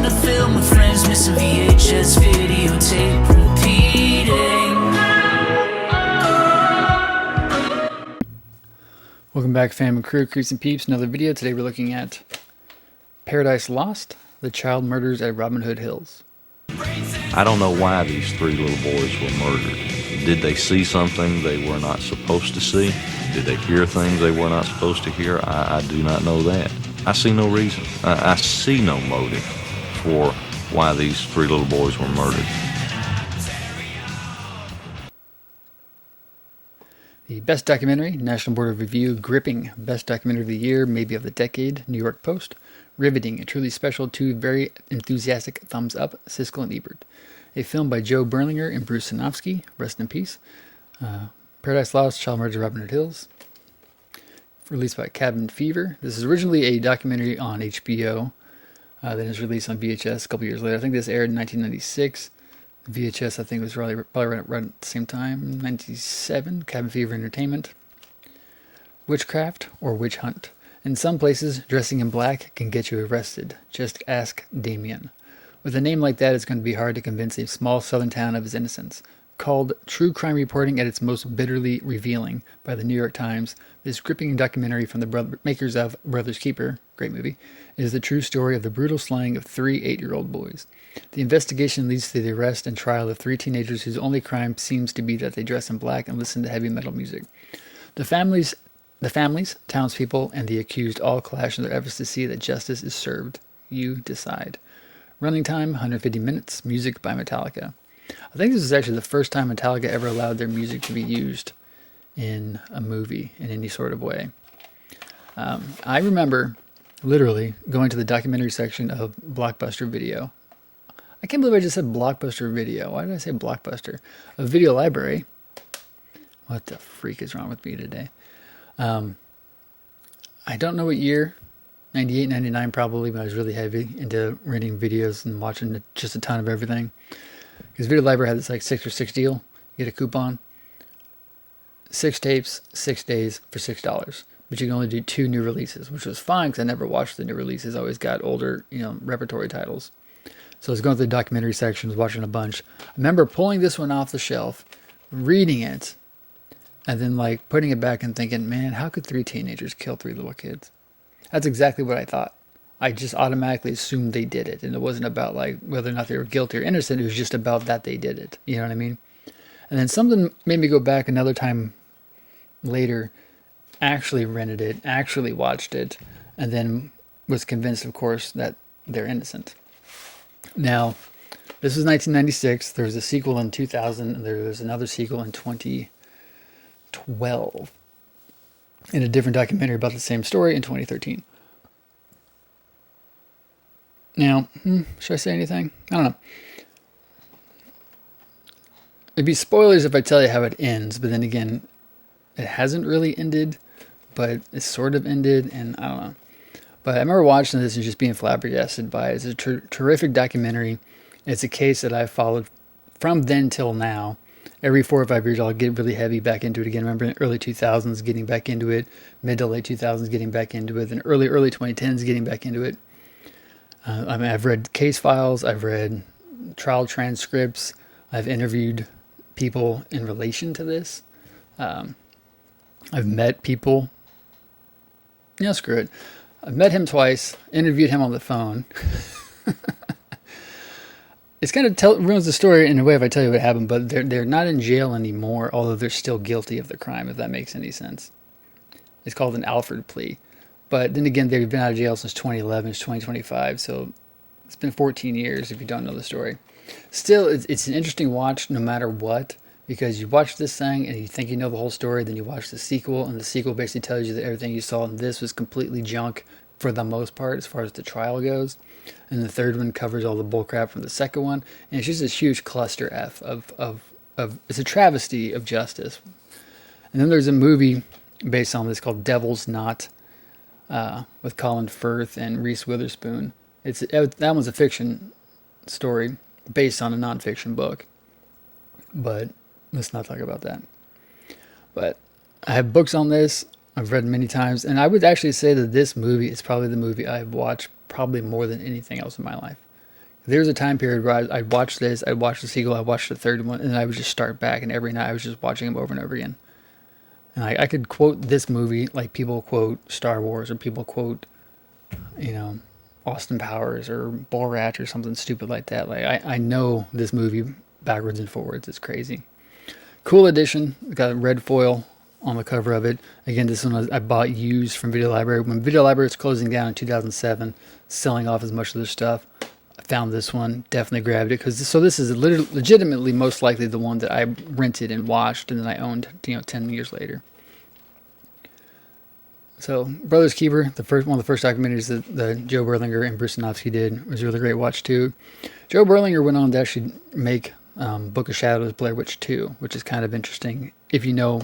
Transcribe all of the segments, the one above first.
Watching a film with friends, missing VHS videotape repeating. Welcome back, fam and crew, creeps and peeps. Another video. Today we're looking at Paradise Lost, the child murders at Robin Hood Hills. I don't know why these three little boys were murdered. Did they see something they were not supposed to see? Did they hear things they were not supposed to hear? I do not know that. I see no reason. I see no motive for why these three little boys were murdered. The Best Documentary, National Board of Review, gripping Best Documentary of the Year, maybe of the decade, New York Post, riveting, a truly special, two very enthusiastic thumbs up, Siskel and Ebert. A film by Joe Berlinger and Bruce Sinofsky, rest in peace. Paradise Lost, Child Murders at Robin Hood Hills, released by Cabin Fever. This is originally a documentary on HBO that is released on VHS a couple years later. I think this aired in 1996. VHS, I think, was probably right at the same time, 97, Cabin Fever Entertainment. Witchcraft or Witch Hunt. In some places, dressing in black can get you arrested. Just ask Damien. With a name like that, it's going to be hard to convince a small southern town of his innocence. Called True Crime Reporting at its most bitterly revealing by the New York Times, this gripping documentary from the makers of Brother's Keeper, great movie, is the true story of the brutal slaying of three 8-year-old boys. The investigation leads to the arrest and trial of three teenagers whose only crime seems to be that they dress in black and listen to heavy metal music. The families, townspeople, and the accused all clash in their efforts to see that justice is served. You decide. Running time, 150 minutes. Music by Metallica. I think this is actually the first time Metallica ever allowed their music to be used in a movie in any sort of way. I remember literally going to the documentary section of Blockbuster Video. I can't believe I just said Blockbuster Video. Why did I say Blockbuster? A video library. What the freak is wrong with me today? I don't know what year. 98, 99 probably, but I was really heavy into renting videos and watching just a ton of everything. Because Video Library had this like 6 for 6 deal. You get a coupon. 6 tapes, 6 days for $6. But you can only do 2 new releases, which was fine because I never watched the new releases. I always got older, repertory titles. So I was going through the documentary sections, watching a bunch. I remember pulling this one off the shelf, reading it, and then like putting it back and thinking, man, how could 3 teenagers kill 3 little kids? That's exactly what I thought. I just automatically assumed they did it. And it wasn't about like whether or not they were guilty or innocent. It was just about that they did it. You know what I mean? And then something made me go back another time later, actually rented it, actually watched it, and then was convinced, of course, that they're innocent. Now, this was 1996. There was a sequel in 2000, and there was another sequel in 2012. In a different documentary about the same story in 2013. Now, should I say anything? I don't know. It'd be spoilers if I tell you how it ends, but then again, it hasn't really ended, but it's sort of ended, and I don't know. But I remember watching this and just being flabbergasted by it. It's a terrific documentary. It's a case that I've followed from then till now. Every 4 or 5 years, I'll get really heavy back into it again. I remember in the early 2000s getting back into it, mid to late 2000s getting back into it, and early 2010s getting back into it. I've read case files, I've read trial transcripts, I've interviewed people in relation to this. I've met people. Screw it. I've met him twice, interviewed him on the phone. It's kind of ruins the story in a way if I tell you what happened, but they're not in jail anymore, although they're still guilty of the crime, if that makes any sense. It's called an Alford plea. But then again, they've been out of jail since 2011, it's 2025, so it's been 14 years if you don't know the story. Still, it's an interesting watch no matter what, because you watch this thing and you think you know the whole story, then you watch the sequel, and the sequel basically tells you that everything you saw in this was completely junk for the most part as far as the trial goes. And the third one covers all the bullcrap from the second one. And it's just this huge cluster F of it's a travesty of justice. And then there's a movie based on this called Devil's Knot with Colin Firth and Reese Witherspoon. That one's a fiction story based on a nonfiction book. But let's not talk about that. But I have books on this. I've read many times. And I would actually say that this movie is probably the movie I've watched probably more than anything else in my life. There was a time period where I'd watch this, I'd watch the sequel, I'd watch the third one, and I would just start back, and every night I was just watching them over and over again. And I could quote this movie like people quote Star Wars, or people quote, Austin Powers or Borat or something stupid like that. Like I know this movie backwards and forwards. It's crazy. Cool edition. Got a red foil on the cover of it. Again, this one I bought used from Video Library. When Video Library was closing down in 2007, selling off as much of their stuff, I found this one. Definitely grabbed it so this is legitimately most likely the one that I rented and watched and then I owned 10 years later. So, Brothers Keeper, one of the first documentaries that Joe Berlinger and Bruce Sinofsky did, was a really great watch too. Joe Berlinger went on to actually make Book of Shadows, Blair Witch 2, which is kind of interesting if you know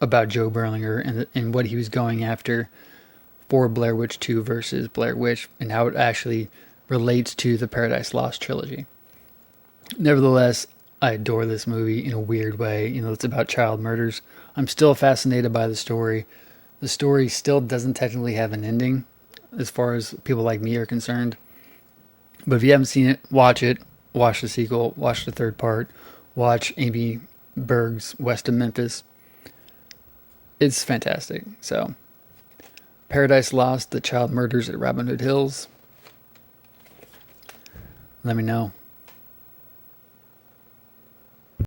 about Joe Berlinger and what he was going after for Blair Witch 2 versus Blair Witch, and how it actually relates to the Paradise Lost trilogy. Nevertheless, I adore this movie in a weird way. It's about child murders. I'm still fascinated by the story. The story still doesn't technically have an ending as far as people like me are concerned. But if you haven't seen it, watch it. Watch the sequel. Watch the third part. Watch Amy Berg's West of Memphis. It's fantastic. So, Paradise Lost, The Child Murders at Robin Hood Hills. Let me know.